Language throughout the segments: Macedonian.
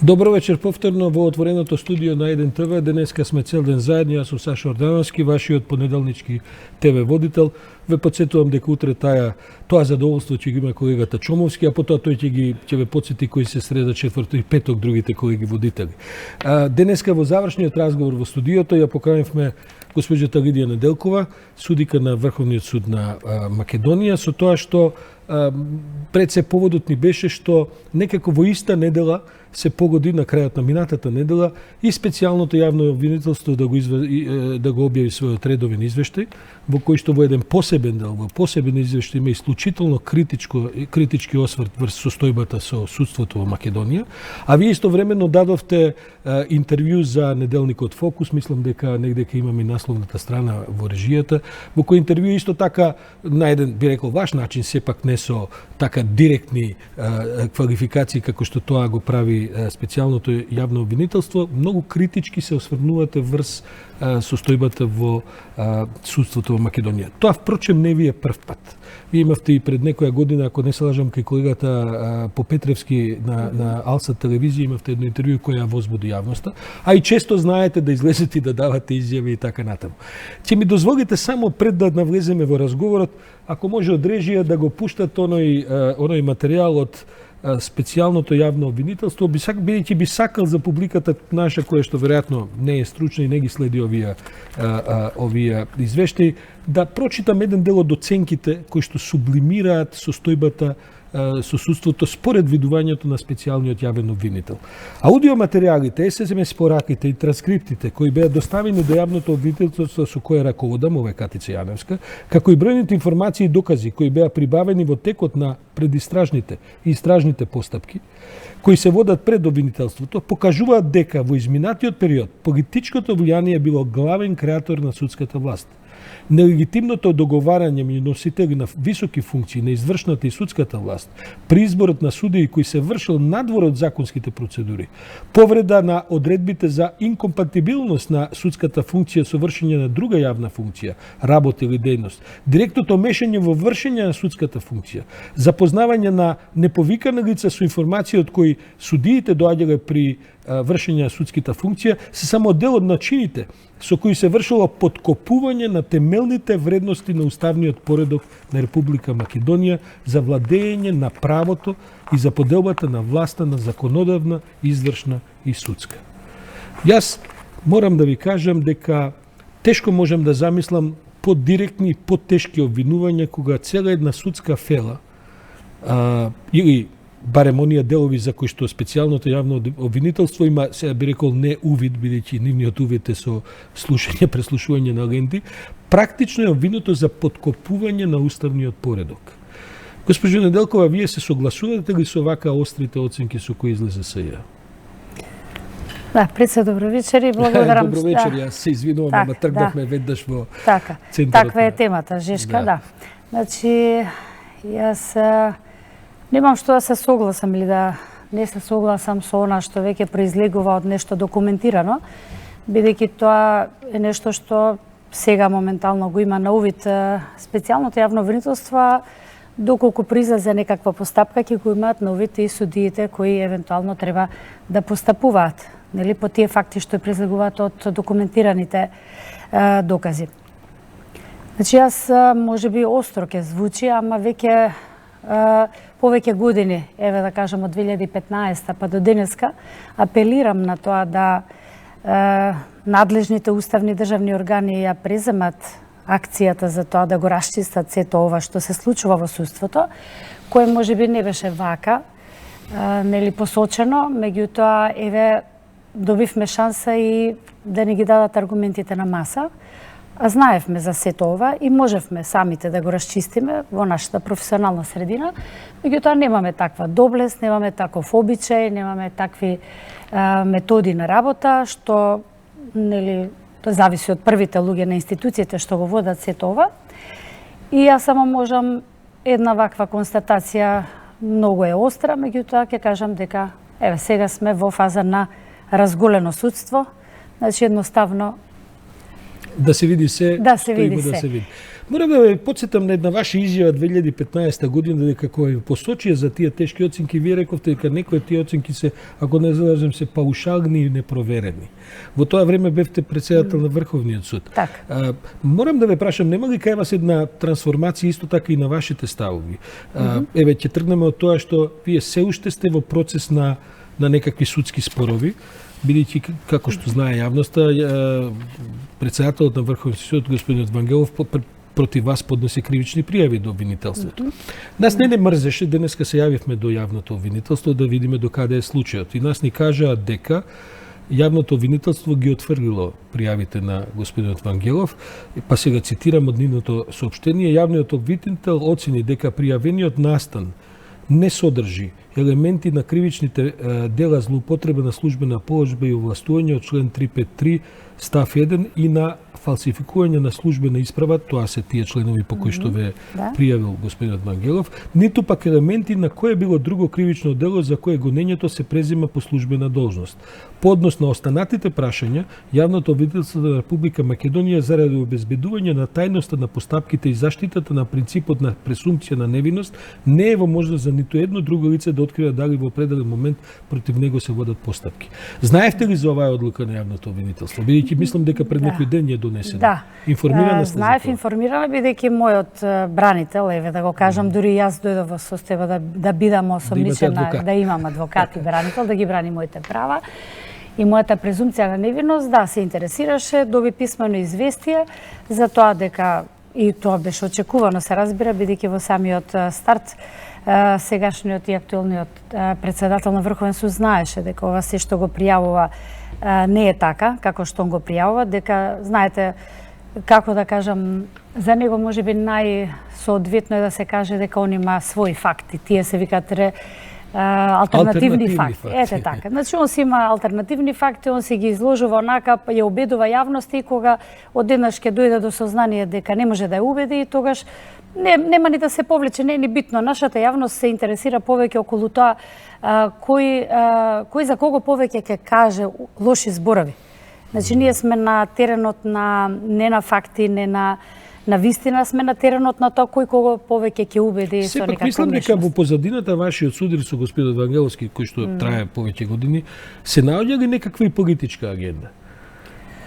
Добро вечер повторно во отвореното студио на 1 ТВ. Денеска сме цел ден заедно, јас сум Саша Ордановски, вашиот понеделнички ТВ водител. Ве подсетувам дека утре тоа задоволство ќе ги има колегата Чомовски, а потоа тој ќе ве подсети кои се среда, четврток и петок другите колеги водители. Денеска во завршниот разговор во студиото ја поканивме госпоѓата Лидија Неделкова, судика на Врховниот суд на Македонија, со тоа што пред се поводот ни беше што некако во иста недела се погоди на крајот на минатата недела и специјалното јавно обвинителство да го објави својот редовен извештај, во кој што во еден посебен дел, во посебен извештај има исклучително критички осврт врз состојбата со судството во Македонија, а вие истовремено дадовте интервју за неделникот Фокус, мислам дека негде ќе имаме насловната страна во режијата, во кој интервју исто така на еден, би рекол, ваш начин, сепак не со така директни квалификации како што тоа го прави специјалното јавно обвинителство, многу критички се осврнувате врз состојбата во судството во Македонија. Тоа впрочем не ви е прв пат. Вие имавте и пред некоја година, ако не се лажам, кај колегата Попетревски на Алса телевизија имавте едно интервју која возбуди јавноста, а и често знаете да излезете и да давате изјави и така натаму. Ќе ми дозволите само пред да навлеземе во разговорот, ако може од режија да го пуштат оној материјал од специјалното јавно обвинителство, бидејќи би сакал за публиката наша која што веројатно не е стручна и не ги следи овие извештаи, да прочитам еден дел од оценките кои што сублимираат состојбата со судството според видувањето на специјалниот јавен обвинител. Аудиоматеријалите, SMS пораките и транскриптите кои беа доставени до јавното обвинителство со кое раководам, ова е Катица Јаневска, како и бројните информации и докази кои беа прибавени во текот на предистражните и истражните постапки, кои се водат пред обвинителството, покажуваат дека во изминатиот период политичкото влијание било главен креатор на судската власт. Нелегитимното договарање меѓу носители на високи функции на извршната и судската власт при изборот на судии кои се вршил надвор од законските процедури, повреда на одредбите за инкомпатибилност на судската функција со вршење на друга јавна функција, работа или дејност, директното мешање во вршење на судската функција, запознавање на неповикана лица со информации од кои судиите доаѓале при вршење на судската функција, се само дел од начините со кои се вршило подкопување на темелните вредности на уставниот поредок на Република Македонија за владење на правото и за поделбата на власта на законодавна, извршна и судска. Јас морам да ви кажам дека тешко можам да замислам подиректни и потешки обвинувања кога цела една судска фела или барем оние делови за кои што специјалното јавно обвинителство има, сега би рекол, не увид, бидејќи нивниот увид е со слушање, преслушување на ленти, практично е обвинето за подкопување на уставниот поредок. Госпожо Неделкова, вие се согласувате ли со вака острите оценки со кои излезе СЈ? Да, пред се добро вечер и благодарам. Добро вечер, јас се извинувам, ама тргнавме веднаш во центарот. Таква е темата, Жешка, да. Значи, јас немам што да се согласам или да не се согласам со она што веќе произлегува од нешто документирано, бидејќи тоа е нешто што сега моментално го има на увид специјалното јавно обвинителство, доколку произлезе некаква постапка ќе го имаат на увид и судиите кои евентуално треба да постапуваат, нели, по тие факти што произлегуваат од документираните докази. Значи, јас можеби остро ќе звучи, ама веќе повеќе години, еве да кажам од 2015 па до денеска, апелирам на тоа да надлежните уставни државни органи ја преземат акцијата за тоа да го расчистат сето ова што се случува во судството, кое можеби не беше вака, нели посочено, меѓутоа еве добивме шанса и да ни ги дадат аргументите на маса. А знаевме за сето ова и можевме самите да го расчистиме во нашата професионална средина, меѓутоа немаме таква доблест, немаме таков обичај, немаме такви методи на работа, што нели тоа зависи од првите луѓе на институциите што го водат сето ова. И јас само можам една ваква констатација, многу е остра, меѓутоа ќе кажам дека еве сега сме во фаза на разголено судство, значи едноставно да се види се, да се види што има се. да се види. Морам да ве потсетам на една ваша изјава 2015 година дека кој посочија за тие тешки оценки, вие рековте дека некои тие оценки се, ако не залажем, се паушални и непроверени. Во тоа време бевте председател на Врховниот суд. Так. Морам да ве прашам, нема ли кај вас една трансформација исто така и на вашите ставови? Еве ќе тргнеме од тоа што вие се уште сте во процес на некакви судски спорови, бидејќи како што знае јавноста, председателот на Врховниот суд господинот Вангелов против вас поднесе кривични пријави до обвинителството. Нас не мрзеше, денеска се јавивме до јавното обвинителство да видиме до каде е случајот. И нас ни кажаа дека јавното обвинителство ги отфрлило пријавите на господинот Вангелов, па сега цитирам од нивното соопштение, јавниот обвинител оцени дека пријавениот настан не содржи елементи на кривичните дела злоупотреба на службена положба и овластување од член 353 став 1 и на фалсификување на службена исправа, тоа се тие членови по кои што ве пријавил господинот Вангелов, ниту пак елементи на кое било друго кривично дело за кое гонењето се презема по службена должност. По однос на останатите прашања, јавното обвинителство на Република Македонија заради обезбедување на тајноста на постапките и заштитата на принципот на пресумпција на невиност не е во можност за ниту едно друго лице да открива дали во определен момент против него се водат постапки. Знаевте ли за оваа одлука на јавното обвинителство? Бидејќи мислам дека пред некој ден ја донесена. Да. Информирана сте? Знаев, информирана, бидејќи мојот бранител, еве да го кажам, дури јас дојдов во состојба да бидам осомничена, да имам адвокат и бранител, да ги брани моите права. И мојата презумпција на невиност, да, се интересираше, доби писмено известие за тоа дека, и тоа беше очекувано, се разбира, бидејќи во самиот старт сегашниот и актуелниот председател на Врховен суд знаеше дека ова се што го пријавува не е така, како што он го пријавува, дека, знаете, како да кажам, за него можеби најсоодветно е да се каже дека он има своји факти. Тие се викаат алтернативни факти. Ете така. Значи, он си има алтернативни факти, он си ги изложува онака, ја убедува јавноста и кога одеднаш ќе дојде до сознание дека не може да ја убеди, и тогаш нема ни да се повлече, не е ни битно. Нашата јавност се интересира повеќе околу тоа кој за кого повеќе ќе каже лоши зборови. Значи, ние сме на теренот не на факти, не на вистина, сме на теренот на тоа кој кого повеќе ќе убеди со некаква умешност. Мислам дека во позадината вашиот судир со господинот Вангеловски, кој што трае повеќе години, се наоѓа ли некаква и политичка агенда?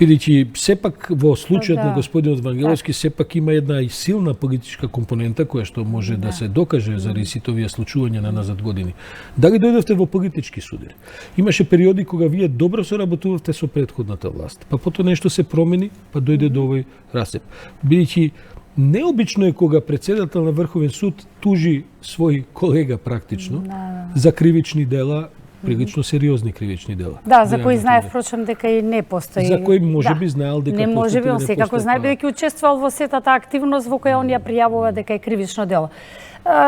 Бидејќи сепак во случајот на господинот Вангеловски сепак има една и силна политичка компонента која што може да се докаже заради сите овие случувања на назад години. Дали дојдовте во политички судир? Имаше периоди кога вие добро соработувавте со претходната власт, па потоа нешто се промени, па дојде до овој расцеп. Бидејќи необично е кога председател на Врховен суд тужи свој колега практично за кривични дела, прилично сериозни кривични дела. Да, за кои знае впрочем дека и не постои. За кои можеби знаел дека не можеби, он секако знае бидејќи учествувал во сетата активност во која он ја пријавува дека е кривично дело.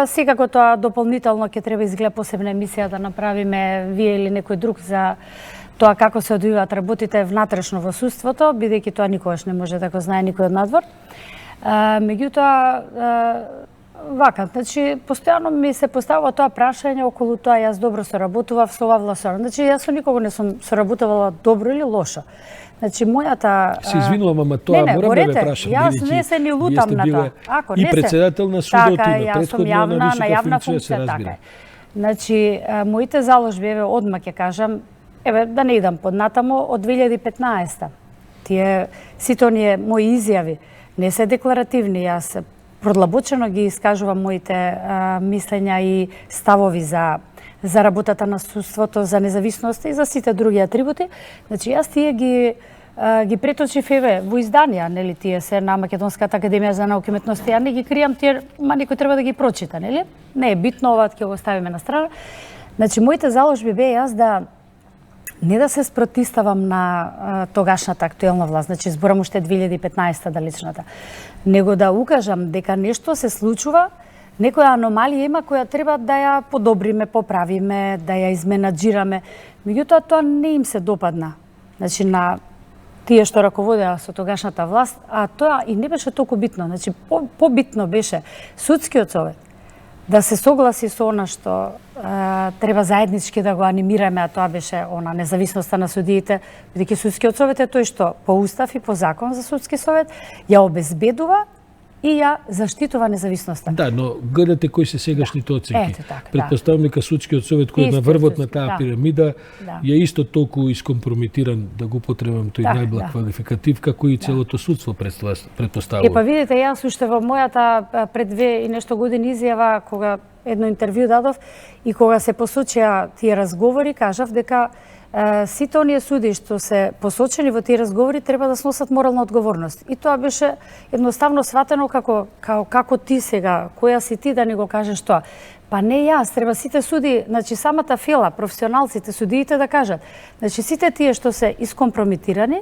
Секако тоа дополнително ќе треба изгледа посебна емисија да направиме вие или некој друг за тоа како се одвиваат работите внатрешно во судството, бидејќи тоа никогаш не може да го знае никој од надвор. Меѓутоа, вака, значи, постојано ми се поставува тоа прашање околу тоа јас добро соработував со ова власор. Значи, јас со никого не сум соработувала добро или лошо. Значи, мојата... Се извинувам, ама тоа морам да ве прашам. Јас не се ни лутам на тоа. И председател на судот, така, и на претходно на висока функција, се разбира. Така. Значи, моите заложби, еве, одма ќе кажам, еве, да не идам поднатамо, од 2015-та. Тие, сите оние мои изјави, не се декларативни, јас продлабочено ги искажувам моите мислења и ставови за работата на судството, за независност и за сите други атрибути. Значи, јас тие ги преточив еве во изданија, нели, тие се на Македонската академија за науки и уметности, ја не ги кријам, тие некој треба да ги прочита, нели? Не е битно, ова ќе го ставиме на страна. Значи, моите заложби беа јас да не да се спротиставам на тогашната актуелна власт, значи зборам уште 2015-та далечната, него да укажам дека нешто се случува, некоја аномалија има која треба да ја подобриме, поправиме, да ја изменаџираме. Меѓутоа тоа не им се допадна. Значи на тие што раководеа со тогашната власт, а тоа и не беше толку битно. Значи побитно беше судскиот совет да се согласи со она што треба заеднички да го анимираме, а тоа беше она независноста на судиите, бидејќи судскиот совет е тој што по устав и по закон за судски совет ја обезбедува и ја заштитува независноста. Да, но гледате кои се сегашните оценки. Ете така, Претпоставам дека судскиот совет кој е на Исто, врвот на судски, таа да. пирамида Да. е исто толку искомпрометиран, да го потребам тој Да, најблаг да. квалификатив, како и целото судство предпоставува. Па видите, јас уште во мојата пред 2 и нешто години изјава, кога едно интервју дадов и кога се посочија тие разговори, кажав дека сите оние суди што се посочени во тие разговори треба да сносат морална одговорност. И тоа беше едноставно сватено како ти сега, која си ти да ни го кажеш тоа. Па не јас, треба сите суди, значи самата фила, професионалците, судиите да кажат. Значи сите тие што се искомпрометирани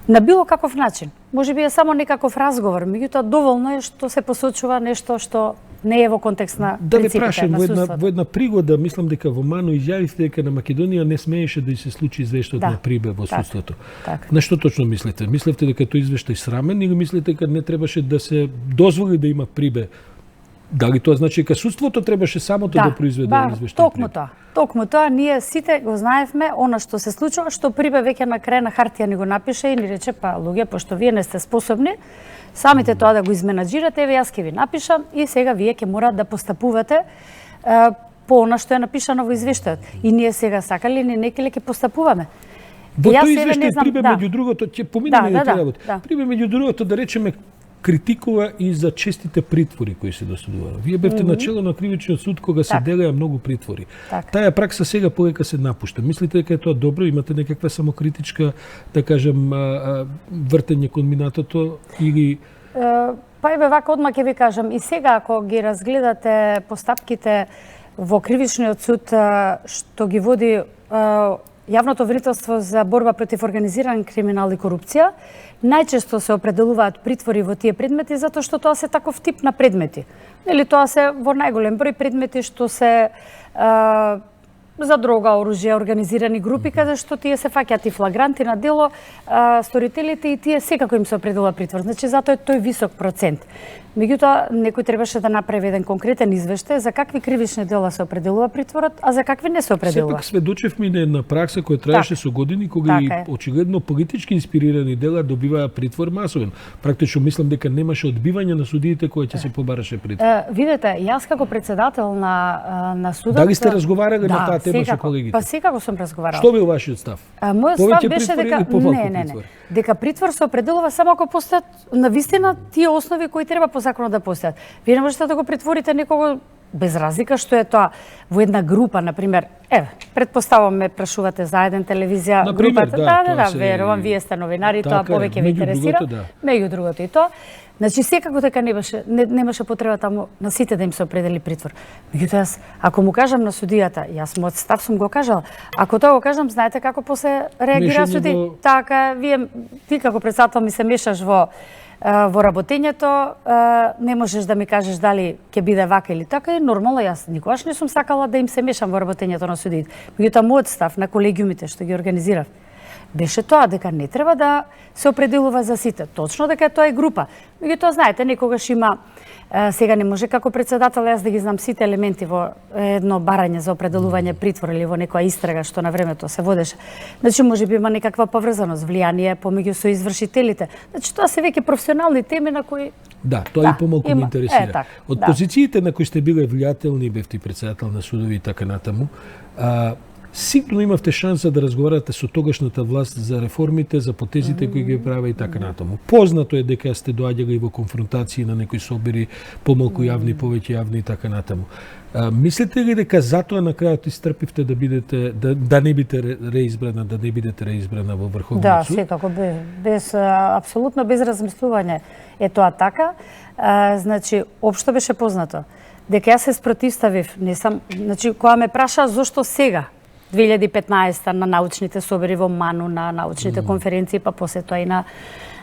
на било каков начин. Може би е само некаков разговор, меѓутоа доволно е што се посочува нешто што не е во контекст на Да ве принципите прашам, на судството. во една пригода, мислам дека во Ману изјавивте дека на Македонија не смееше да се случи извештајот Да, на Прибе во така, судството. така. На што точно мислите? Мислевте дека тој извештај срамен или мислите дека не требаше да се дозволи да има Прибе? Дали тоа значи дека судството требаше самото да произведе извештај? Токму тоа. Токму тоа, ние сите го знаевме, она што се случува, што Прибе веќе на крај на хартија ни го напише и ни рече, па луѓе, пошто вие не сте способни, самите тоа да го изменаџирате, еве јас ќе ви напишам и сега вие ќе мора да постапувате по она што е напишано во извештајот. И ние сега сакали или не ќе постапуваме. Во Јас тој еве не извештај знам, Прибе да. меѓу другото ќе поминеме Да, и да, тие работи. да. Прибе меѓу другото да речеме критикува и за честите притвори кои се досудуваа. Вие бевте начело на кривичниот суд кога се Така. делеа многу притвори. Така. Таа пракса сега полека се напушта. Мислите дека е тоа добро? Имате некаква самокритичка, да кажем, вртење кон минатото или Па еве вака одма ќе ви кажам, и сега ако ги разгледате постапките во кривичниот суд што ги води Јавното обвинителство за борба против организиран криминал и корупција, најчесто се определуваат притвори во тие предмети затоа што тоа се таков тип на предмети. Нели тоа се во најголем број предмети што се за дрога, оружје, организирани групи, каде што тие се фаќаат и флагранти на дело, сторителите и тие секако им се определува притвор. Значи, затоа е тој висок процент. Меѓутоа, некој требаше да направи еден конкретен извештај за какви кривични дела се определува притворот, а за какви не се определува. сепак сведочевме на една пракса која траеше со години, кога и Така е. очигледно политички инспирирани дела добиваа притвор масовен. Практично мислам дека немаше одбивање на судиите кои ќе се побараше притвор. Видете, јас како председател на судот... Дали сте разговарале на таа тема со секако. колегите? Па секако сум разговарала. Што бил вашиот став? Мојот Повеќе став беше притвор дека или помалку не, притвор? дека притвор се определува само ако постојат навистина тие основи кои треба по законот да постојат. Вие не можете да го притворите некого без разлика што е тоа во една група, на пример, еве, предпоставам ме прашувате за еден телевизија На пример, групата, да, да, се- верувам, вие сте новинари, тоа Така е, повеќе ви меѓу интересира. другото, да. Меѓу другото и тоа. Значи секако дека немаше потреба таму на сите да им се определи притвор. Меѓутоа јас ако му кажам на судијата, јас мојот став сум го кажала. Ако тоа го кажам, знаете како после реагира Мешање суди? во- Така, ти како председател ми се мешаш во работењето, не можеш да ми кажеш дали ќе биде вака или така, и нормално јас никогаш не сум сакала да им се мешам во работењето на судиите. Меѓутоа мојот став на колегиумите што ги организирав беше тоа дека не треба да се определува за сите. Точно дека тоа е група. Меѓутоа знаете, некогаш има сега не може како председател јас да ги знам сите елементи во едно барање за определување притвор или во некоја истрага што на времето се водеше. Значи може би има некаква поврзаност, влијание помеѓу со извршителите. Значи тоа се веќе професионални теми на кои Да, тоа Да, и помалку ме има. интересира. Така, Од да. позициите на кои сте биле влијателни, бевте председател на судови и така натаму, сигурно имавте шанса да разговарате со тогашната власт за реформите, за потезите кои ги праве и така натаму. Познато е дека сте доаѓали во конфронтации на некои собери, помалку јавни, повеќе јавни и така натаму. Мислите ли дека затоа на крајот истрпивте да бидете да не бидете реизбрана, да не бидете реизбрана во Врховниот Да, суд? секако без апсолутно без размислување е тоа така. Значи општо беше познато дека јас се спротивставив, не сам, значи кога ме праша зошто сега 2015 на научните собери во Ману, на научните конференции, па после тоа и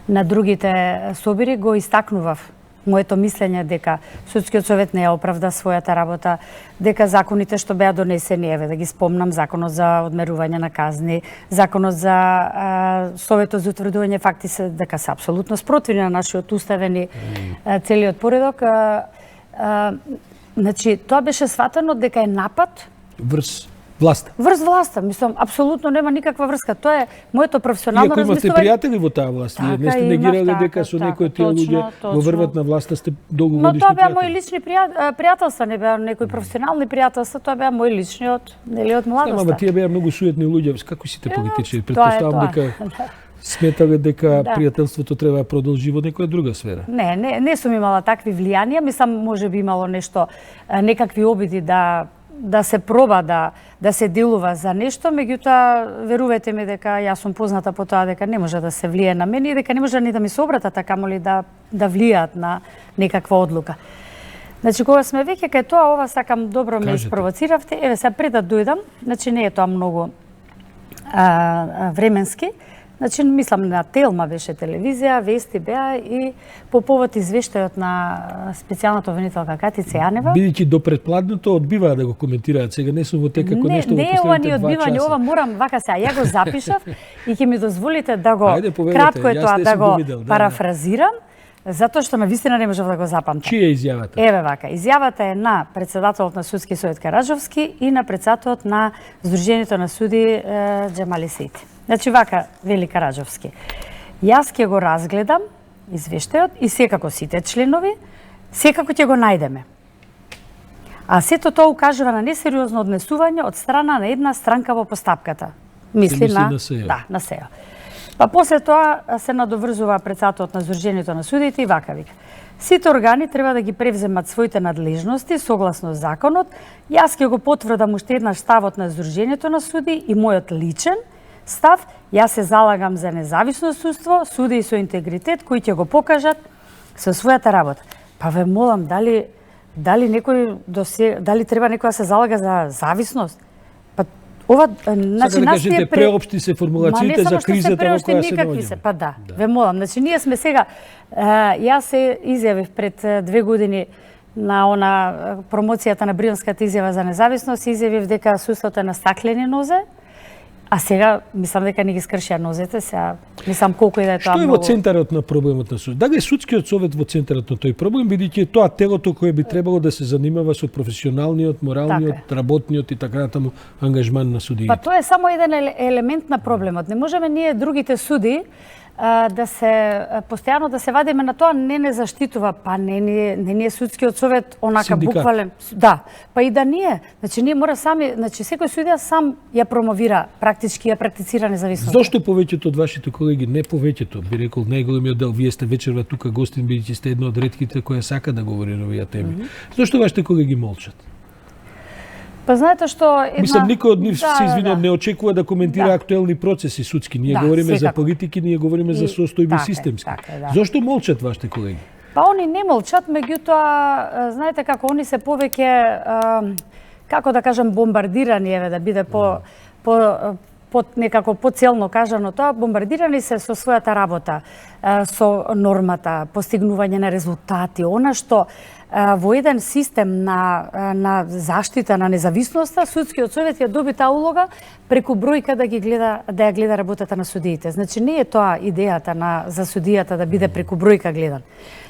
на другите собери го истакнував моето мислење дека судскиот совет не ја оправда својата работа, дека законите што беа донесени, еве да ги спомнам, законот за одмерување на казни, законот за советот за утврдување факти се дека се апсолутно спротивни на нашиот уставен и целиот поредок. Значи тоа беше сватено дека е напад Врз Власта. Врз власта, мислам, апсолутно нема никаква врска. Тоа е моето професионално Иако имавте размислување. пријатели во таа власт, вие не сте имав, негирали дека со некои од тие луѓе во врвот на власта сте долгогодишни Но тоа беа пријатели. мои лични пријателства, не беа некои професионални пријателства, тоа беа мои лични од младоста. Ама тие беа многу суетни луѓе, како сите политичари, тоа е претпоставам тоа. дека сметале дека пријателството треба да продолжи во некоја друга сфера. Не сум имала такви влијанија, мислам можеби имало нешто, некакви обиди да се проба да се делува за нешто, меѓутоа верувајте ми дека јас сум позната по тоа дека не може да се влие на мене и дека не може ни да ми се обратат, така моли да влијаат на некаква одлука. Значи кога сме веќе кај тоа, ова сакам добро ме испровоциравте. Еве сега пред да дојдам, значи не е тоа многу временски. Значи, мислам на Телма беше телевизија, вести беа и по повод извештајот на специјалната обвинителка Катица Јанева. Бидејќи до предпладното одбиваа да го коментираат, сега не сум во тека како нешто во последните 2 часа. Не, ова ни одбивање, ова морам вака сега, ја го запишав и ќе ми дозволите да го, кратко е тоа, да го парафразирам, затоа што на вистина не можев да го запамтам. Чија е изјавата? Еве вака, изјавата е на председателот на Судски совет Караджовски и на председателот на Сдруженијето на суди Џемали Сејти. Значи вака вели Караджовски. Јас ќе го разгледам извештајот и секако сите членови, секако ќе го најдеме. А сето тоа укажува на несериозно однесување од страна на една странка во постапката. Мисли на СЕО. Да, на СЕО. Па после тоа се надоврзува председателот на Сдруженијето на судите и вака вика. Сите органи треба да ги превземат своите надлежности согласно законот. Јас ќе го потврдам уште еднаш ставот на Сдруженијето на суди и мојот личен став. Јас се залагам за независно судство, суди со интегритет кои ќе го покажат со својата работа. Па ве молам, дали некој дали треба некој да се залага за зависност? Па ова значи нас тие преопшти се формулациите за кризата во која се наоѓаме. Па да, ве молам, значи ние сме сега јас се изјавив пред 2 години на промоцијата на Брионската изјава за независност, изјавив дека судството е на стаклени нозе. А сега мислам дека не ги скршија нозете, сега мислам колку и да е тоа многу. Што е во центарот на проблемот на суд? Дали е судскиот совет во центарот на тој проблем, бидејќи е тоа телото кое би требало да се занимава со професионалниот, моралниот, работниот и така натаму ангажман на судиите? Па тоа е само еден елемент на проблемот. Не можеме ние другите суди да се постојано да се вадиме на тоа, не заштитува, па не е судскиот совет онака Синдикат. буквален. Да, па и да ние. Значи ние мора сами, значи секој судија сам ја промовира, практички ја практицира независност. Зошто повеќето од вашите колеги, не повеќето, би рекол најголемиот дел, вие сте вечерва тука гостин, бидејќи сте една од ретките која сака да говори на овие теми. Зошто вашите колеги молчат? Па знаете што Мислам, никој од нив се извинувам, не очекува да коментира актуелни процеси судски. Ние говориме за политики, ние говориме за состојби системски. Зошто молчат вашите колеги? Па они не молчат, меѓутоа знаете како они се повеќе како да кажам бомбардирани, еве да биде некако поцелно кажано тоа, бомбардирани се со својата работа, со нормата, постигнување на резултати, она што во еден систем на заштита на независноста, судскиот совет ја доби таа улога преку бројка да ја гледа работата на судиите. Значи не е тоа идејата за судијата да биде преку бројка гледан.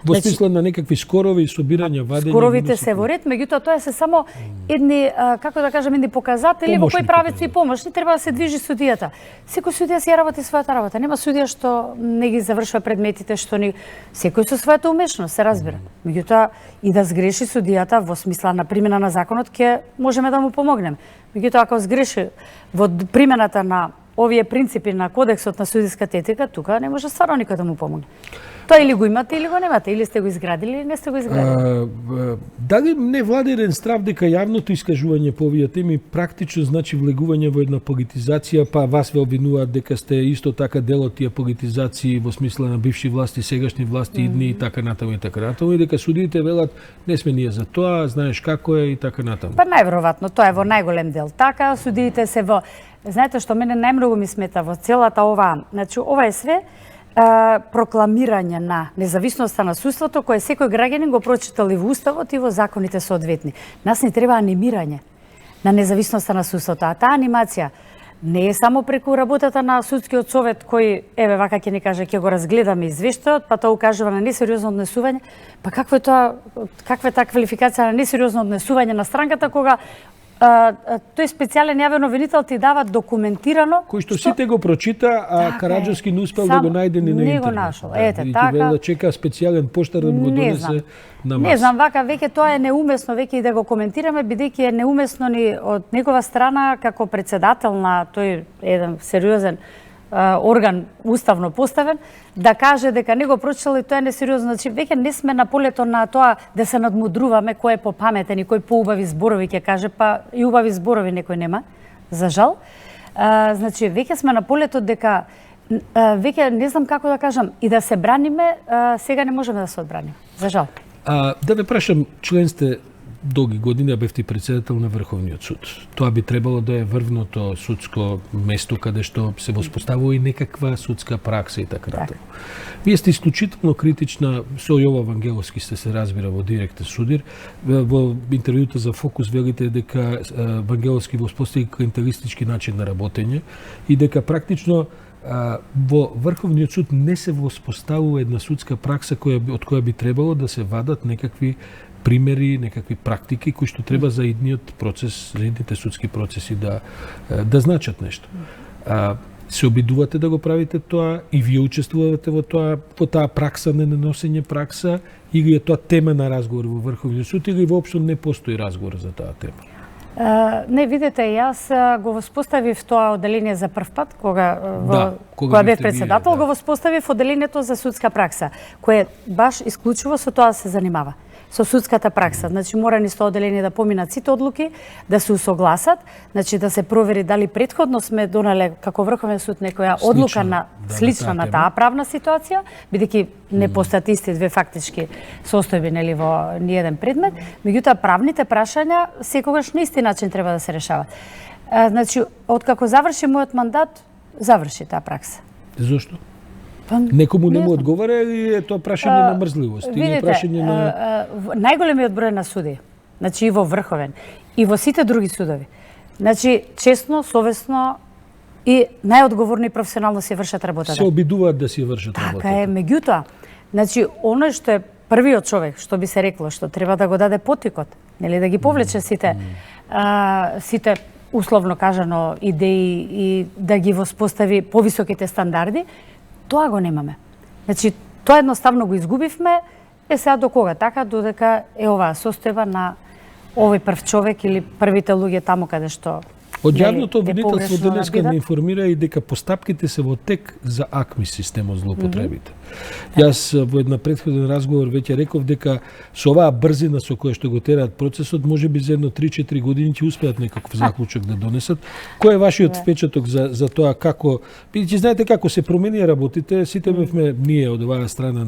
Во смисла на некакви скорови, собирања, вадења. Скоровите се во ред, меѓутоа тоа се само едни, како да кажем, едни показатели во кои правеци и помошни треба да се движи судијата. Секој судија си ја работи својата работа. Нема судија што не ги завршува предметите, секој со својата умешност, се разбира. Меѓутоа и да сгреши судијата во смисла на примена на законот, ќе можеме да му помогнеме. Меѓутоа ако сгреши во примената на овие принципи на кодексот на судиската етика, тука не може стварно никој да му помогне. Тоа или го имате, или го немате, или сте го изградили, или не сте го изградили. Дали не владе еден страв дека јавното искажување по овие теми практично значи влегување во една политизација, па вас ве обвинуваат дека сте исто така дел од тие политизации во смисла на бивши власти, сегашни власти, идни и така натаму и така натаму, и дека судиите велат не сме ние за тоа, знаеш како е и така натаму. Па најверојатно тоа е во најголем дел така, судиите се во знаете што мене најмногу ми смета во целата ова, значи ова е све прокламирање на независноста на судството кое секој граѓанин го прочитал и во уставот и во законите соодветни. Нас не треба анимирање на независноста на судството, а таа анимација не е само преку работата на судскиот совет кој еве вака ќе ни каже ќе го разгледаме извештајот, па тоа укажува на несериозно однесување. Па каква е таа квалификација на несериозно однесување на странката кога тој специјален јавен обвинител ти дава документирано кој што сите го прочита, а Караджовски не успел да го најде ни на интернет. Не го нашол. Ете, така. така. Чека специјален поштар да го донесе на маса. Не знам, вака веќе тоа е неумесно веќе и да го коментираме, бидејќи е неумесно ни од негова страна како председател на тој еден сериозен орган уставно поставен, да каже дека не го прочитал и тоа е несериозно. Значи, веќе не сме на полето на тоа да се надмудруваме кој е попаметен и кој поубави зборови ќе каже, па и убави зборови некој нема, за жал. Значи, веќе сме на полето дека веќе не знам како да кажам, и да се браниме, сега не можеме да се одбраниме, за жал. Да ве прашам, член сте долги години, бевте председател на Врховниот суд. Тоа би требало да е врвното судско место каде што се воспоставува и некаква судска пракса и така натаму. Вие сте исклучително критична, со Јова Вангеловски сте се разбира во директен судир. Во интервјута за Фокус велите дека Вангеловски воспостави клиентелистички начин на работење и дека практично во Врховниот суд не се воспоставува една судска пракса од која би требало да се вадат некакви примери, некакви практики кои што треба за идниот процес, за идните судски процеси да значат нешто. Се обидувате да го правите тоа и вие учествувате во таа пракса, не наносење пракса, или е тоа тема на разговор во Врховниот суд, или воопшто не постои разговор за таа тема? Не, видите, јас го воспоставив тоа одделение за прв пат, кога бев председател, го воспоставив одделението за судска пракса, кое баш исклучиво со тоа се занимава, со судската пракса. Значи, мора ни 100 одделение да поминат сите одлуки, да се усогласат, значи да се провери дали претходно сме донале како Врховен суд некоја одлука слична на таа правна ситуација, бидејќи не постојат исти две фактички состојби нели во ниеден предмет, меѓутоа правните прашања секогаш на исти начин треба да се решават. Значи, откако заврши мојот мандат, заврши таа пракса. Зошто? Некому не му одговара или е тоа прашање на мрзливост? Видите, прашање на најголемиот број на суди, значи и во Врховен, и во сите други судови, значи честно, совесно и најодговорни професионално си вршат работата. Се обидуваат да си вршат работата. Така е, меѓутоа, значи оној што е првиот човек, што би се рекло, што треба да го даде потикот, нели да ги повлече сите условно кажано идеи и да ги воспостави повисоките стандарди, тоа го немаме. Значи, тоа едноставно го изгубивме, сега до кога? Така, додека е оваа состојба на овој прв човек или првите луѓе таму каде што Од јавното обвинителство денеска не информира и дека постапките се во тек за АКМИ системот злоупотребите. Јас во една претходен разговор веќе реков дека со оваа брзина со која што го тераат процесот, можеби за едно 3-4 години ќе успеат некаков заклучок да донесат. Кој е вашиот впечаток за тоа како, бидејќи знаете како се промени работите, сите бевме ние од оваа страна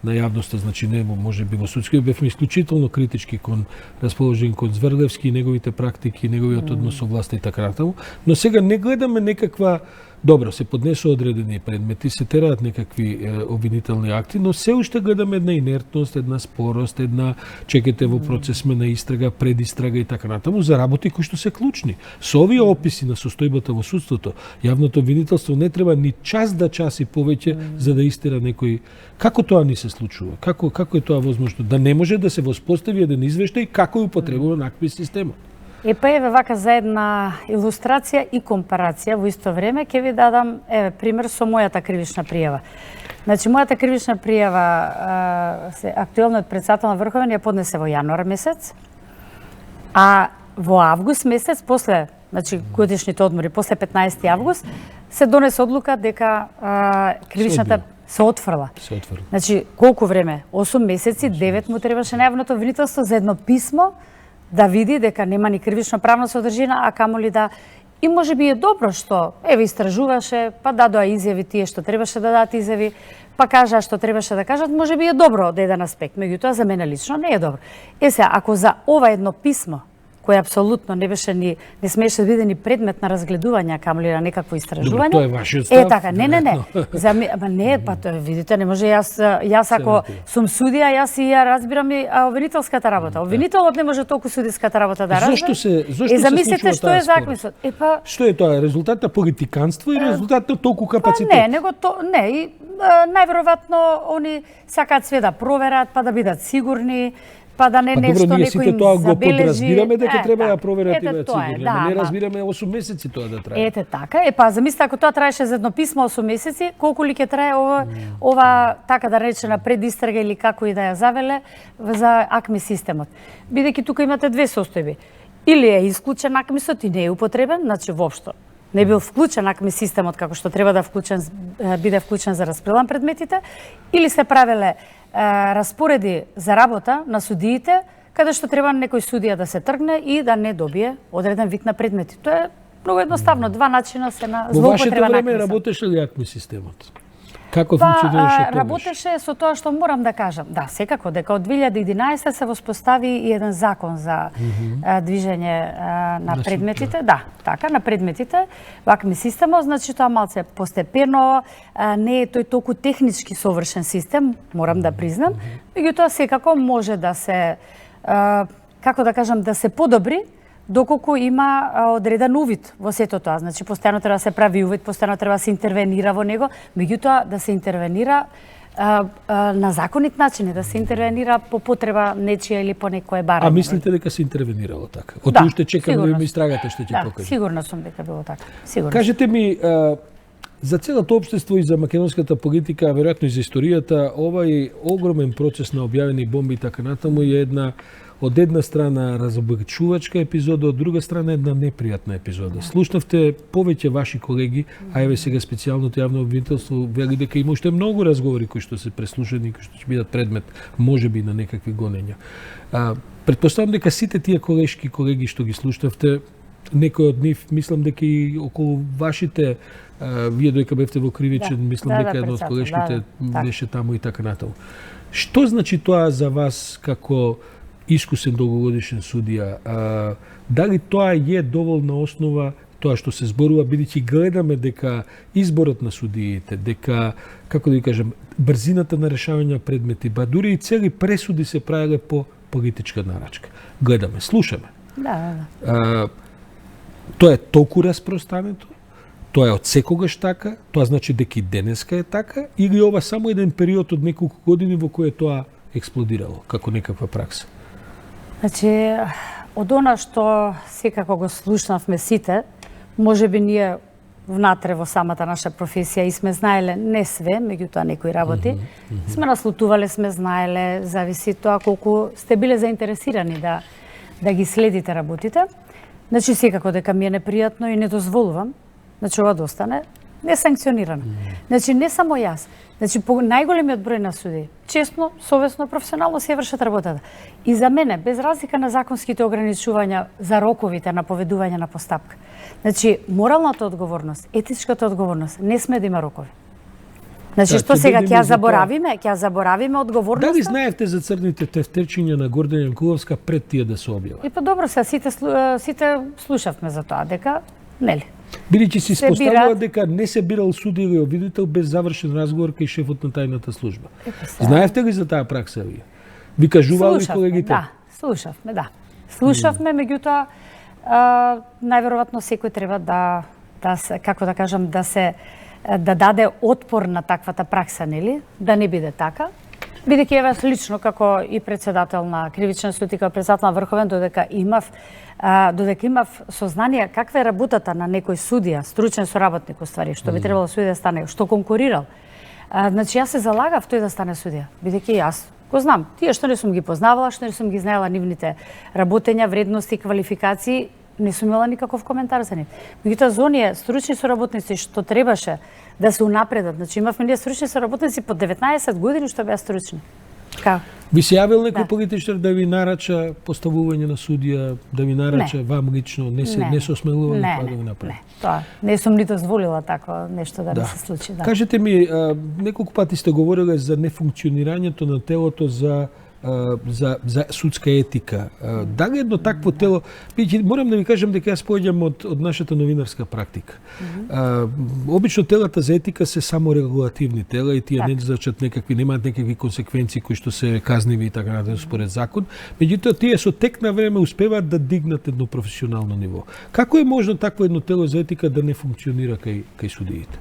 на јавноста, значи не можеби во судски, бевме исклучително критички кон расположени кон Зврлевски и неговите практики, неговиот однос со власта и така натаму, но сега не гледаме некаква добро, се поднесу одредени предмети, се тераат некакви обвинителни акти, но се уште гледаме една инертност, една спорост, една чекате во процес сме на истрага, предистрага и така натаму за работи кои што се клучни. Со овие описи на состојбата во судството, јавното обвинителство не треба ни час да часи повеќе за да истера некој. Како тоа ни се случува? Како е тоа возможно? Да не може да се воспостави еден извештај како е употребуван акви системот? Па еве вака за една илустрација и компарација во исто време ќе ви дадам пример со мојата кривична пријава. Значи мојата кривична пријава актуелниот председател на Врховен ја поднесе во јануар месец, а во август месец после годишните одмори, после 15 август се донесе одлука дека кривичната се отфрла. Значи колку време? 8 месеци, 9 му требаше на јавното обвинителство за едно писмо да види дека нема ни кривично правна содржина, а камоли да и можеби е добро што еве истражуваше, па дадоа изјави тие што требаше да дадат изјави, па кажаа што требаше да кажат, можеби е добро од еден аспект, меѓутоа за мене лично не е добро. Сега, ако за ова едно писмо кој апсолутно не беше не смееше да биде ни предмет на разгледување, камоли на некакво истражување. Тоа е вашиот став. Така, не. Па видите, не може јас ако сум судија, јас и ја разбирам и обвинителската работа. Обвинителот не може толку судиската работа да разбира. Зошто се замислите што е заклучот. Што е тоа? Резултат на политиканство или резултат на толку капацитет? Не, и најверојатно они сакаат све да проверат, па да бидат сигурни. па да не нешто добро, ние некој сите им тоа го забележи. подразбираме дека треба да проверат и Ете, да тоа е, цигури. да, Не ама- разбираме 8 месеци тоа да трае. Ете така. Па замислите ако тоа траеше за едно писмо 8 месеци, колку ли ќе трае ова така да речена предистрага или како и да ја завеле за АКМИ системот. Бидејќи тука имате две состојби. Или е исклучен АКМИСот и не е употребен, значи воопшто не бил вклучен АКМИ системот како што треба да биде вклучен за распрелан предметите, или се правеле распореди за работа на судиите, каде што треба некој судија да се тргне и да не добие одреден вид на предмети. Тоа е многу едноставно, два начина се на Во вашето злоупотреба на време АКМИ. работеше ли АКМИ системот? Како функционираше тогаш? Работеше со тоа што морам да кажам. Да, секако, дека од 2011 се воспостави и еден закон за движење на предметите. Да, така, на предметите. Во АКМИ системот, значи тоа малце постепено, не е тој толку технички совршен систем, морам да признам, меѓутоа секако може да се, како да кажам, да се подобри, доколку има одреден увид во сето тоа. Значи, постојано треба да се прави увид, постојано треба да се интервенира во него, меѓутоа да се интервенира на законит начин и да се интервенира по потреба нечија или по некое барање. А мислите дека се интервенирало така? Од Да, уште чекаме сигурно да истрагате што ќе Да, покаже. сигурна сум дека било така. Сигурна. Кажете ми, за целото општество и за македонската политика, а веројатно и за историјата, овај огромен процес на објавени бомби и така натаму е една од една страна разобличувачка епизода, од друга страна една непријатна епизода. Слушнавте повеќе ваши колеги, а еве сега специјалното јавно обвинителство вели дека има уште многу разговори кои што се преслушани, кои што ќе бидат предмет можеби на некакви гонења. Претпоставам дека сите тие колешки колеги што ги слушнавте, некој од нив, мислам дека и околу вашите, вие доека бевте во Кривичен, мислам дека едно од колешките беше таму и така натаму. Што значи тоа за вас како искусен долгогодишен судија? Дали тоа е доволна основа, тоа што се зборува, бидејќи гледаме дека изборот на судиите, дека, како да ви кажам, брзината на решавање на предмети, ба дури и цели пресуди се правеле по политичка нарачка. Гледаме, слушаме. Да. Тоа е толку распространето, тоа е од секогаш така, тоа значи дека и денеска е така, или ова само еден период од неколку години во кој тоа експлодирало како некаква пракса? Значи, од она што секако го слушнавме сите, може би ние внатре во самата наша професија и сме знаеле не све, меѓутоа некои работи, сме наслутувале, сме знаеле, зависи тоа колку сте биле заинтересирани да ги следите работите. Значи, секако дека ми е непријатно и не дозволувам, значи ова да остане несанкционирано. Значи, не само јас, значи по најголемиот број на суди, честно, совесно, професионално си ја вршат работата. И за мене, без разлика на законските ограничувања за роковите на поведување на постапка, значи моралната одговорност, етичката одговорност, не сме да има рокови. Значи, што сега ќе заборавиме одговорноста? Дали знаевте за црните тефтерчиња на Гордана Јанкуловска пред тие да се објават? И па добро, сега сите слушавме за тоа, дека, нели? Бидејќи се испоставува дека не се бирал суди или обвинител без завршен разговор кај шефот на тајната служба. Знаевте ли за таа пракса вие? Ви кажували колегите? Да, слушавме, да. Слушавме, меѓутоа, најверојатно секој треба да се, како да кажам, да даде отпор на таквата пракса, нели? Да не биде така. Бидејќи еве лично како и председател на Кривичен суд и како председател на Врховен, додека имав сознание каква е работата на некој судија, стручен соработник уствари, што би требало судија да стане, што конкурирал. Значи јас се залагав тој да стане судија, бидејќи јас го знам. Тие што не сум ги познавала, што не сум ги знаела нивните работења, вредности, квалификации, не сум имала никаков коментар за нив. Меѓутоа за оние стручни соработници што требаше да се унапредат, значи имавме ние стручни соработници по 19 години што беа стручни. Така. Ви се јавил некој политичар да ви нарача поставување на судија, да ви нарача вам лично, не се осмелували тоа да го направи? Не, тоа не сум нито дозволила такво нешто да ми се случи. Да. Кажете ми, неколку пати сте говориле за нефункционирањето на телото за судска етика. Дали едно такво тело, морам да ви кажам дека јас поаѓам од нашата новинарска практика. Обично телата за етика се саморегулативни тела и тие не значат некакви, немаат некакви консеквенции кои што се казниви и така натаму според закон, меѓутоа тие со тек на време успеваат да дигнат едно професионално ниво. Како е можно такво едно тело за етика да не функционира кај судиите?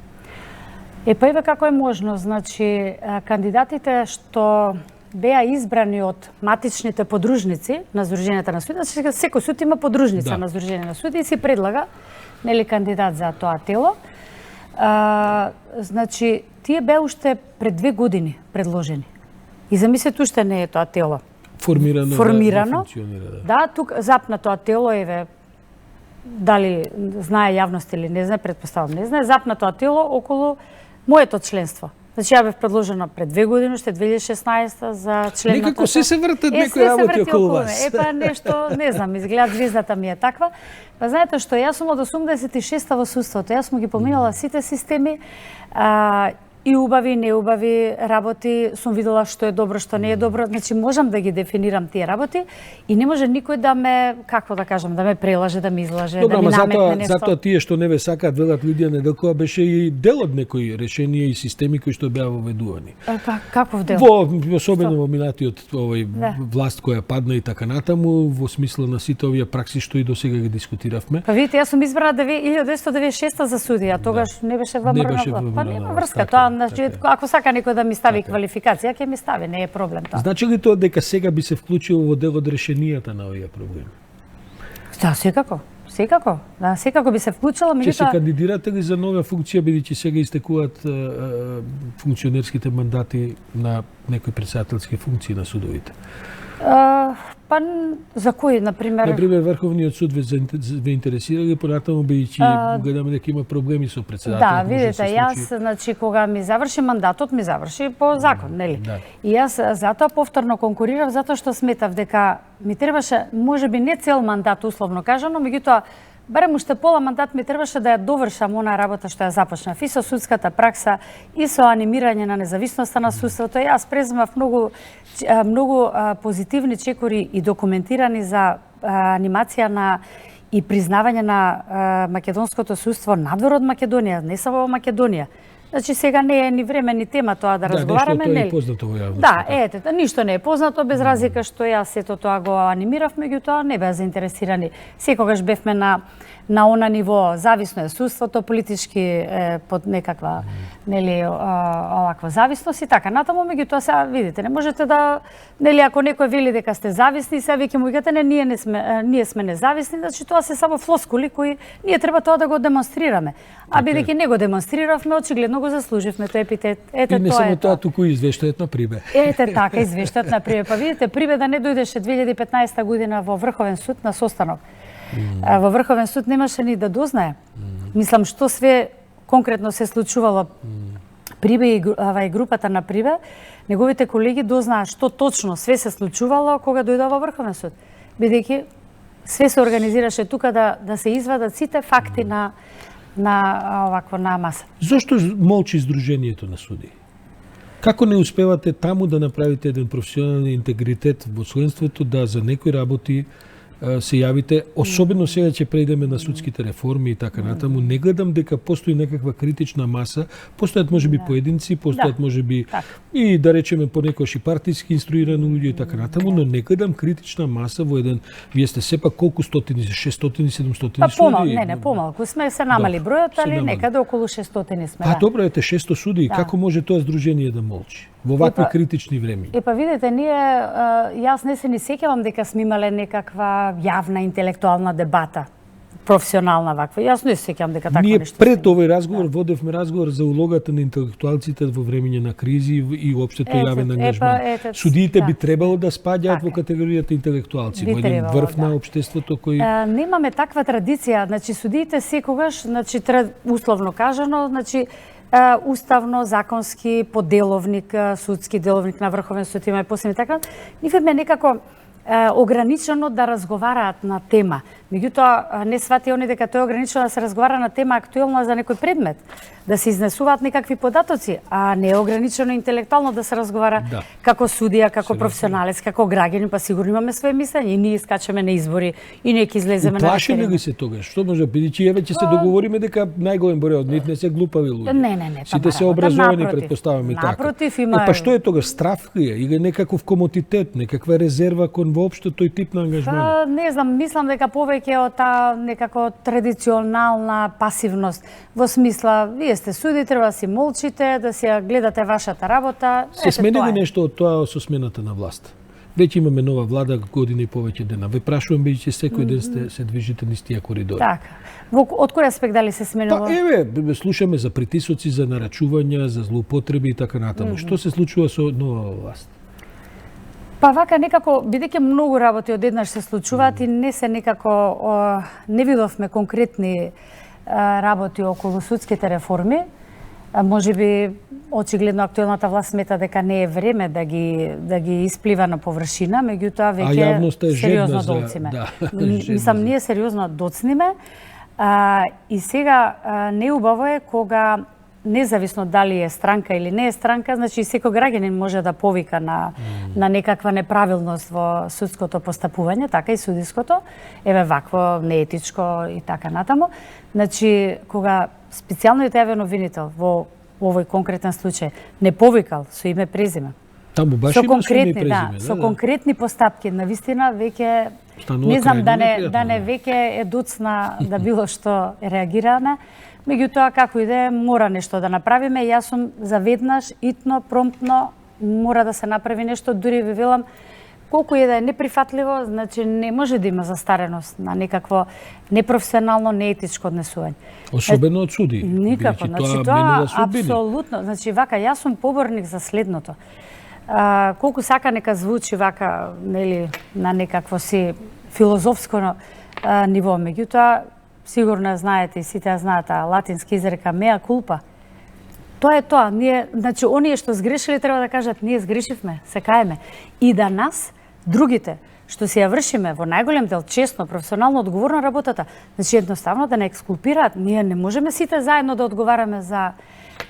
Па еве како е можно, значи кандидатите што беа избрани од матичните подружници на Сдруженијата на суди, значи секој суд има подружница на Сдружение на суди и си предлага нели кандидат за тоа тело. Значи тие беа уште пред 2 години предложени. И замислете, уште не е тоа тело формирано. Да функционира, да, тук запна тоа тело, еве, дали знае јавност или не знае, предпоставам не знае, запна тоа тело околу моето членство. Значи ја бев предложена пред 2 години, уште 2016 за член. Некако се вртат некои работи околу вас. Па нешто, не знам, изгледа звездата ми е таква. Па знаете што, јас сум од 86-та во судството, јас сум ги поминала сите системи, и убави и неубави работи, сум видела што е добро, што не е добро, значи можам да ги дефинирам тие работи и не може никој да ме, како да кажам, да ме прелаже, да ме излаже, да ми наметне нешто. Затоа тие што не ве сакаат, велат Лидија Неделкова, беше и дел од некои решенија и системи кои што беа воведувани. Па каков дел? Особено во минатиот власт која падна и така натаму, во смисла на сите овие пракси што и досега ги дискутиравме. Па видите, јас сум избрана 1996 за судија, тогаш не беше ВМРО. Па нема врска, тоа значи, ако сака некој да ми стави квалификација, ќе ми стави, не е проблем тоа. Значи ли тоа дека сега би се вклучило во дел од решенијата на овие проблеми? Да, секако. Секако. Да, секако би се вклучила, меѓутоа. Ќе се кандидирате ли за нова функција, бидејќи сега истекуваат функционерските мандати на некои претседателски функции на судовите? Па за кои, например? Например, Врховниот суд ве интересира понатаму, бидејќи гледаме дека има проблеми со претседателот. Да, видите, јас, значи, кога ми заврши мандатот, ми заврши по закон, нели? Да. И јас затоа повторно конкурирав, затоа што сметав дека ми требаше, можеби не цел мандат, условно кажано, меѓутоа, барем уште пола мандат ми требаше да ја довршам онаа работа што ја започнав и со судската пракса и со анимирање на независноста на судството. Јас преземав многу позитивни чекори и документирани за анимација на и признавање на македонското судство надвор од Македонија, не само во Македонија. Значи сега не е ни време ни тема тоа да разговараме, нели? Да, нешто е познато во јавноста. Да, ете, ништо не е познато, без разлика што јас сето тоа го анимирав, меѓутоа не беа заинтересирани. Секогаш бевме на она ниво, зависно е судството, политички под некаква, нели, оваква зависност и така натаму, меѓутоа сега видите, не можете да, нели, ако некој вели дека сте зависни, сега веќе му викате не, ние сме независни, значи тоа се само флоскули кои ние треба тоа да го демонстрираме. А бидејќи не го демонстрировме, очигледно го заслуживме тој епитет. Ете, и не само тоа, туку и извештајот на Прибе. Ете така, извештајот на Прибе. Па видите, Прибе да не дојдеше 2015 година во Врховен суд на состанок. Во Врховен суд немаше ни да дознае. Мислам што све конкретно се случувало Прибе и групата на Прибе, неговите колеги дознаат што точно све се случувало кога дојде во Врховен суд. Бидејќи све се организираше тука да се извадат сите факти на овакво на маса. Зошто молчи Сдруженијето на суди? Како не успевате таму да направите еден професионален интегритет во членството, да за некои работи се јавите, особено сега ќе преидеме на судските реформи и така натаму, не гледам дека постои некаква критична маса, постојат можеби поединци, постојат можеби и да речеме понекогаш и партиски инструирани луѓе и така натаму, но не гледам критична маса во еден, вие сте сепак колку стотини, 600, 700 суди? Не, помалку сме, се намали бројот, али некаде околу 600 сме. А добро, ете 600 суди, како може тоа Сдружение да молчи во вакви критични времиња? Епа видите, јас не се ни сеќавам дека сме имале некаква јавна интелектуална дебата, професионална ваква. Јас не се сеќавам дека такво нешто. Ние пред овој разговор водевме разговор за улогата на интелектуалците во времење на кризи и општето јавен ангажман. Судиите би требало да спаѓаат во категоријата интелектуалци, во еден врв на општеството кој немаме таква традиција, значи судиите секогаш, значи условно кажано, значи уставно, законски, поделовник, судски деловник на Врховен суд има и посебни така, ниве ме некако ограничено да разговараат на тема. Меѓутоа, не свати они дека тоа е ограничено да се разговара на тема актуелна за некој предмет, да се изнесуваат некакви податоци, а не е ограничено интелектуално да се разговара како судија, како професионалец, како граѓанин, па сигурно имаме своje мислење и ние скачаме на избори и неки излеземе на Плашени ли се тогаш? Што може бидејќи еве ќе се договориме дека најголем број од нив не се глупави луѓе. Не. Сите се образовани, претпоставаме така. Напротив, има. Па што е тогаш, страф ли е или некаков комотитет, некаква резерва кон воопшто тој тип на ангажман? Не знам, мислам дека повеќе повеќе од таа некако традиционална пасивност. Во смисла, вие сте суди, треба да си молчите, да си ја гледате вашата работа. Се смени ли нешто од тоа со смената на власт? Веќе имаме нова влада, година и повеќе дена. Ве прашувам, бидејќи секој ден се движите низ тие коридори. Така. Од кој аспект дали се сменува? Па еве, слушаме за притисоци, за нарачувања, за злоупотреби и така натаму. Што се случува со нова власт? Па вака некако, бидејќи многу работи одеднаш се случуваат и не се некако, не видовме конкретни работи околу судските реформи, може би очигледно актуелната власт смета дека не е време да ги исплива на површина, меѓутоа веќе сериозно доцниме. Мислам, ние сериозно доцниме и сега неубаво е кога независно дали е странка или не е странка, значи секој граѓанин може да повика на некаква неправилност во судското постапување, така и судиското, еве вакво неетичко и така натаму. Значи кога специјалниот јавен обвинител во овој конкретен случај не повикал со име презиме. Таму баш има со име презиме, со конкретни постапки, навистина веќе не знам да не веќе е доцна да било што реагираме. Меѓутоа, како и да е, мора нешто да направиме. Јас сум за веднаш, итно, промптно, мора да се направи нешто. Дури ви велам, колку и да е неприфатливо, значи не може да има застареност на некакво непрофесионално, неетичко однесување. Особено од суди. Никако, значи тоа апсолутно. Значи вака, јас сум поборник за следното. Колку сака нека звучи вака, нели, на некакво си филозофско ниво, меѓутоа, сигурно знаете и сите знаат латински изрека меа кулпа. Тоа е тоа. Ние, значи, оние што сгрешили треба да кажат ние сгрешивме, се каеме. И да нас, другите, што си ја вршиме во најголем дел честно, професионално, одговорно работата, значи едноставно да не екскулпираат. Ние не можеме сите заедно да одговараме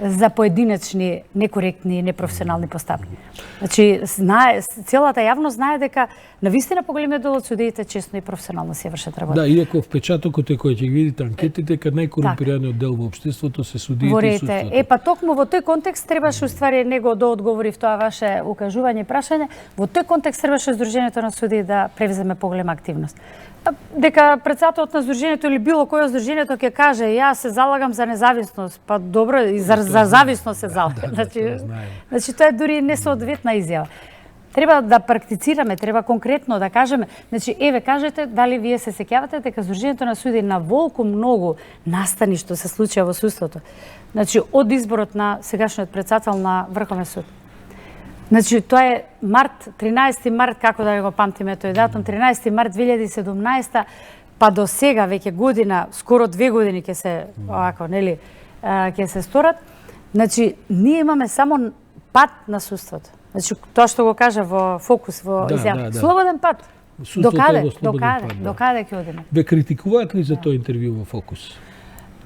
за поединечни, некоректни и непрофесионални постапки. Значи, целата јавност знае дека навистина поголемиот дел од судиите честно и професионално си вршат работа. Да, иако впечатокот е кој ќе ги видите анкетите, дека најкорумпираниот дел во општеството се судиите и судството. Па токму во тој контекст требаше уствари него да одговори в тоа ваше укажување и прашање, во тој контекст требаше Сдруженијето на судии да превземе поголема активност. Дека председателот на Сдруженијето или било кој од Сдруженијето ќе каже јас се залагам за независност, па добро, и за зависност се залагам. Значи тоа е дури несоодветна изјава. Треба да практицираме, треба конкретно да кажеме. Значи, еве, кажете дали вие се сеќавате дека Сдруженијето на судии на волку многу настани што се случува во судството. Значи, од изборот на сегашниот председател на Врховен суд. Значи, тоа е март, 13 март, како да го памтиме тој датум, 13 март 2017, па до сега веќе година, скоро 2 години ќе се, овако, нели, ќе се сторат. Значи, ние имаме само пат на судството. Значи, тоа што го кажа во фокус, во изјава. Слободен пат. До каде ќе одиме? Ве критикуваат ли за тој интервју во фокус?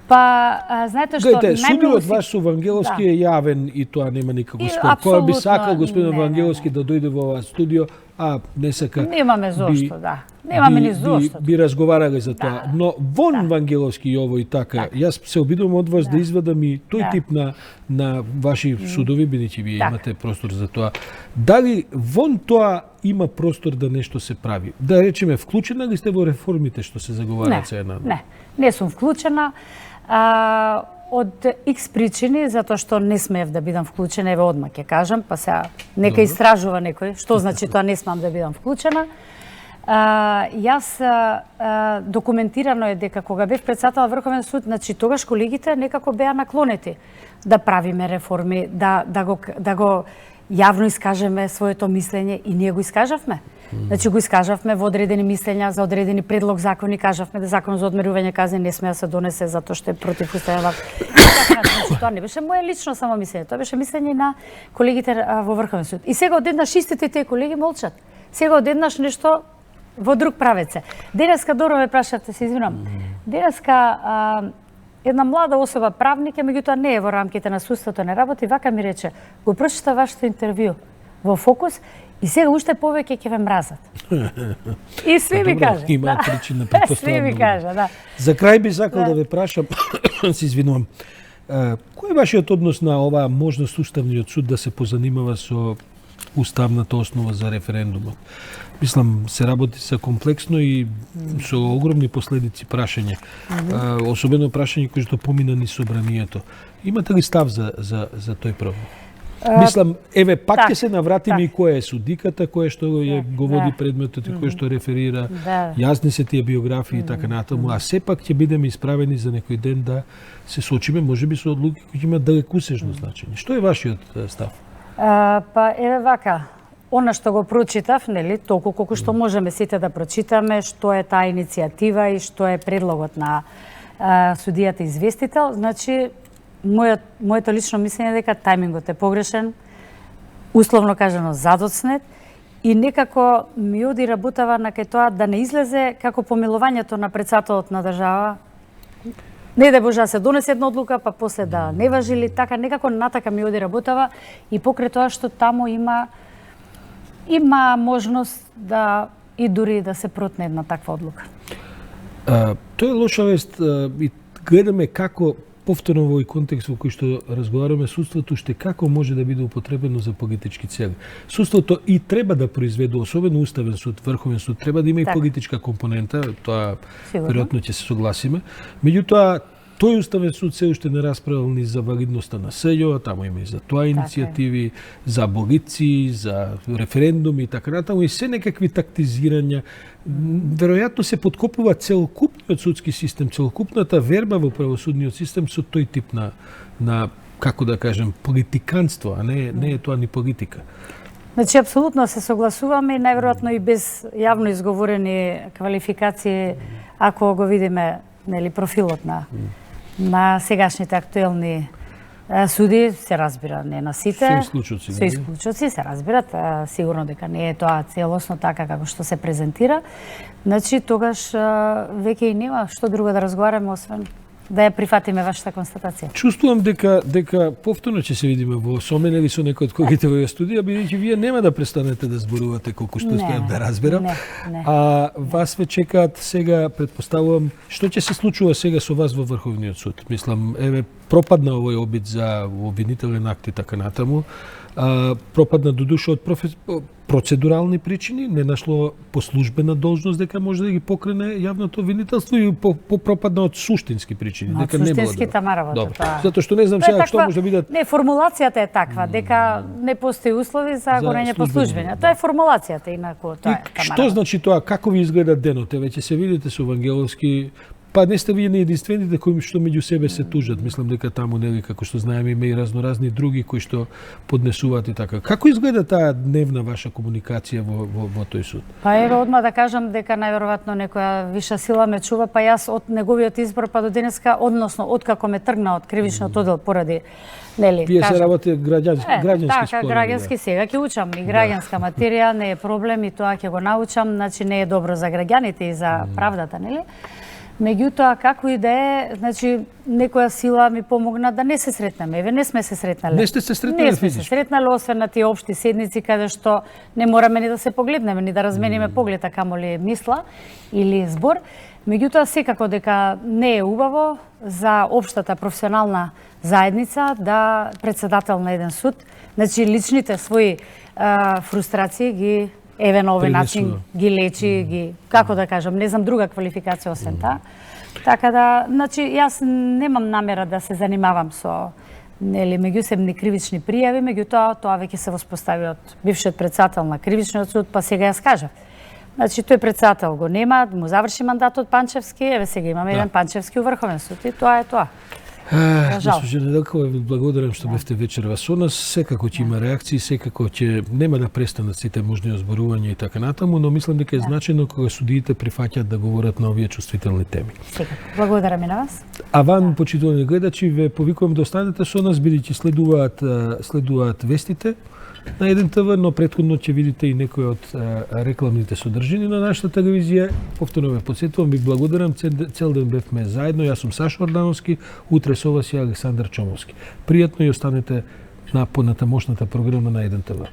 Па, знаете што... Судиот ваш со Вангеловски е јавен и тоа нема никакво спор. Кој би сакал господин Вангеловски да дојде во ова студио, а не сака... Немаме зошто, да. Немаме ни зошто. Би разговарале за тоа. Но вон Вангеловски и ово и така, јас се обидувам од вас да извадам и тој тип на ваши судови, бидејќи вие имате простор за тоа. Дали вон тоа има простор да нешто се прави? Да речеме, вклучена ли сте во реформите што се заговараат се една? Не сум вклучена. Од X причини, затоа што не смеев да бидам вклучена, еве одма ќе кажам, па сега нека истражува некој, што значи тоа не смеам да бидам вклучена. Јас документирано е дека кога бев председател на Врховен суд, значи тогаш колегите некако беа наклонети да правиме реформи, да го јавно искажеме своето мислење и ние го искажавме. Значи го искажавме во одредени мислења за одредени предлог закони, кажавме да законот за одмерување казни не смее да се донесе затоа што е противуставен. Значи тоа не беше мое лично само мислење, тоа беше мислење на колегите во Врховен суд. И сега одеднаш истите тие колеги молчат. Сега одеднаш нешто во друг правец. Денеска добро ме прашавте, се извинувам. Денеска една млада особа правник, меѓутоа не е во рамките на судството, не работи, вака ми рече: го прочита вашето интервју во Фокус и сега уште повеќе ќе ве мразат. И све ми кажа. Има причина, претпоставувам. Све ми кажа, да. За крај би сакал да ве прашам, се извинувам, кој е вашиот однос на оваа можност Уставниот суд да се позанимава со уставната основа за референдумот. Мислам, се работи се комплексно и со огромни последици прашање. Особено прашање кои што помина низ собранието. Имате ли став за тој проблем? Мислам, еве, пак ќе се навратиме и која е судиката, која што го води предметот и која што реферира. Јасни се тие биографии и така натаму, а сепак ќе бидеме исправени за некој ден да се соочиме можеби со одлуки кои ќе имаат далекусежно значење. Што е вашиот став? Па еве вака, она што го прочитав, нели, толку колку што можеме сите да прочитаме, што е таа иницијатива и што е предлогот на судијата известител, значи моето лично мислење е дека тајмингот е погрешен, условно кажано задоцнет, и некако ми оди работава на кај тоа да не излезе како помилувањето на председателот на држава. Не да Боже се донесе една одлука, па после да не важи ли, така некако натака ми оди работава и покрај тоа што таму има можност да и дури да се протне една таква одлука. Тоа е лоша вест и гледаме како повторно во овој контекст во кој што разговараме, судството уште како може да биде употребено за политички цели. Судството и треба да произведе, особено Уставен суд, Врховен суд, треба да има и политичка компонента, тоа веројатно ќе се согласиме. Меѓутоа, тој Уставен суд се уште не расправил ни за валидноста на СЈО, таму има и за тоа иницијативи, за аболиции, за референдуми и така натаму, и се некакви тактизирања. Веројатно се подкопува целокупниот судски систем, целокупната верба во правосудниот систем со тој тип на како да кажем, политиканство, а не е тоа ни политика. Значи, апсолутно се согласуваме и најверојатно и без јавно изговорени квалификации, ако го видиме, нели, профилот на сегашните актуелни суди, се разбира, не на сите. Се исклучоци, се разбират. Сигурно дека не е тоа целосно така како што се презентира. Значи, тогаш веќе и нема што друго да разговараме, освен да ја прифатиме вашата констатација. Чувствувам дека повторно ќе се видиме во Сомен или со некој од колегите во студија, бидејќи вие нема да престанете да зборувате колку што успеам да разберам. А вас ве чекаат сега, предпоставувам, што ќе се случува сега со вас во Врховниот суд? Мислам, еве, пропадна овој обид за обвинителен акт и така натаму. Пропадна додуша од процедурални причини, не нашло по службена должност дека може да ги покрене јавното обвинителство и пропадна од суштински причини, дека не било добро. Затоа што не знам сега што може да бидат. Не, формулацијата е таква, дека не постои услови за горење по службена. Тоа е формулацијата, инаку тоа е тамара. Што значи тоа? Како ви изгледа денот? Веќе се видите со Вангеловски. Па не сте вие не единствените кои што меѓу себе се тужат. Мислам дека таму, нели, како што знаеме, има и разноразни други кои што поднесуваат и така. Како изгледа таа дневна ваша комуникација во тој суд? Па ево, одма да кажам дека најверојатно некоја виша сила ме чува, па јас од неговиот избор па до денеска, односно откако ме тргна од кривичниот оддел поради, нели, вие се работите граѓански спорови. Така, граѓански сега ќе учам и граѓанска материја, не е проблем и тоа ќе го научам, значи не е добро за граѓаните и за правдата, нели? Меѓутоа, како и да е, значи, некоја сила ми помогна да не се сретнеме. Еве, не сме се сретнале. Не сте се сретнале физички? Не сме се сретнале, освен на тие општи седници, каде што не мораме ни да се погледнеме, ни да размениме поглед, а камоли мисла или збор. Меѓутоа, секако дека не е убаво за општата професионална заедница да председател на еден суд, значи, личните своји фрустрации ги еве на овој начин ги лечи, ги, како да кажам, не знам друга квалификација освен таа. Така да, значи, јас немам намера да се занимавам со, нели, меѓусебни кривични пријави, меѓутоа тоа веќе се воспостави од бившиот председател на кривичниот суд, па сега јас кажав. Значи, тој председател го нема, му заврши мандатот Панчевски, еве сега имаме еден Панчевски у Врховен суд и тоа е тоа. Госпожа Неделкова, ви благодарам што бевте вечерва со нас. Секако ќе има реакции, секако ќе нема да престанат сите можни озборувања и така натаму, но мислам дека е значајно кога судиите прифаќаат да говорат на овие чувствителни теми. Секако. Благодарам и на вас. А ван, почитувани гледачи, ве повикувам да останете со нас, бидејќи следуваат вестите на 1ТВ, но претходно ќе видите и некои од рекламните содржини на нашата телевизија. Повторно ве потсетувам, ви благодарам, цел ден бевме заедно. Јас сум Сашо Ордановски, утре со вас е Александар Чомовски. Пријатно и останете на понатамошната програма на 1ТВ.